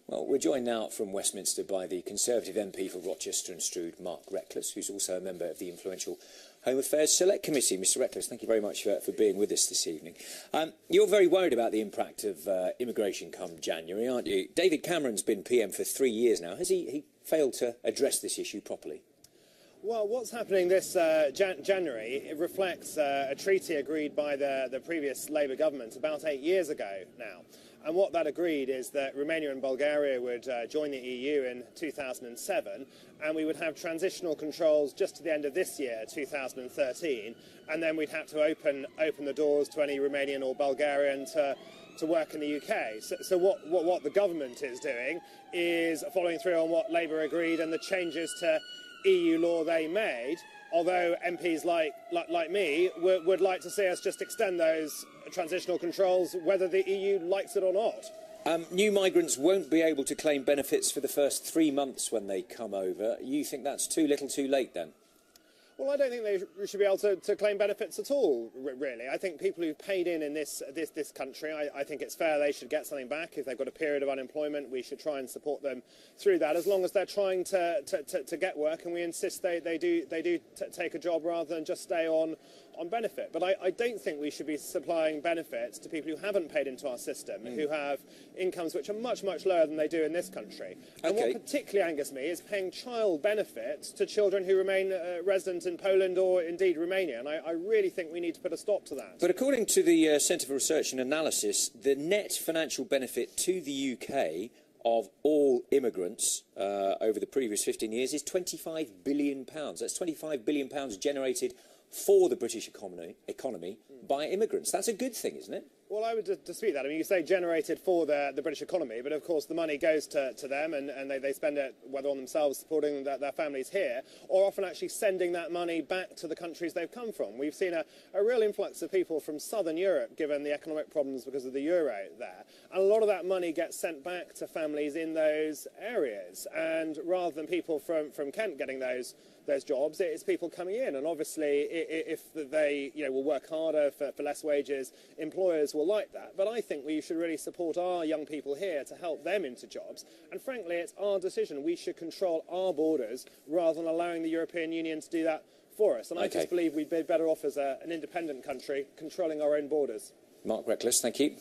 Well, we're joined now from Westminster by the Conservative MP for Rochester and Strood, Mark Reckless, who's also a member of the influential Home Affairs Select Committee. Mr Reckless, thank you very much for being with us this evening. You're very worried about the impact of immigration come January, aren't you? David Cameron's been PM for 3 years now. Has he failed to address this issue properly? Well, what's happening this January, it reflects a treaty agreed by the previous Labour government about 8 years ago now. And what that agreed is that Romania and Bulgaria would join the EU in 2007, and we would have transitional controls just to the end of this year, 2013, and then we'd have to open the doors to any Romanian or Bulgarian to work in the UK. So what the government is doing is following through on what Labour agreed and the changes to EU law they made, although MPs like me would like to see us just extend those transitional controls, whether the EU likes it or not. New migrants won't be able to claim benefits for the first 3 months when they come over. You think that's too little too late then? Well, I don't think they should be able to claim benefits at all, really. I think people who've paid in this country, I think it's fair they should get something back. If they've got a period of unemployment, we should try and support them through that, as long as they're trying to get work, and we insist they do take a job rather than just stay on benefit. But I don't think we should be supplying benefits to people who haven't paid into our system, who have incomes which are much lower than they do in this country. And what particularly angers me is paying child benefits to children who remain resident in Poland or indeed Romania, and I really think we need to put a stop to that. But according to the Centre for Research and Analysis, the net financial benefit to the UK of all immigrants over the previous 15 years is £25 billion. That's £25 billion generated for the British economy by immigrants. That's a good thing, isn't it? Well, I would dispute that. I mean, you say generated for the British economy, but of course the money goes to them, and they spend it whether on themselves supporting their families here, or often actually sending that money back to the countries they've come from. We've seen a real influx of people from southern Europe, given the economic problems because of the euro there, and a lot of that money gets sent back to families in those areas. And rather than people from Kent getting those jobs, it's people coming in, and obviously if they will work harder for less wages, employers will like that. But I think we should really support our young people here to help them into jobs, and frankly it's our decision. We should control our borders rather than allowing the European Union to do that for us, and I just believe we'd be better off as an independent country controlling our own borders. Mark Reckless, thank you.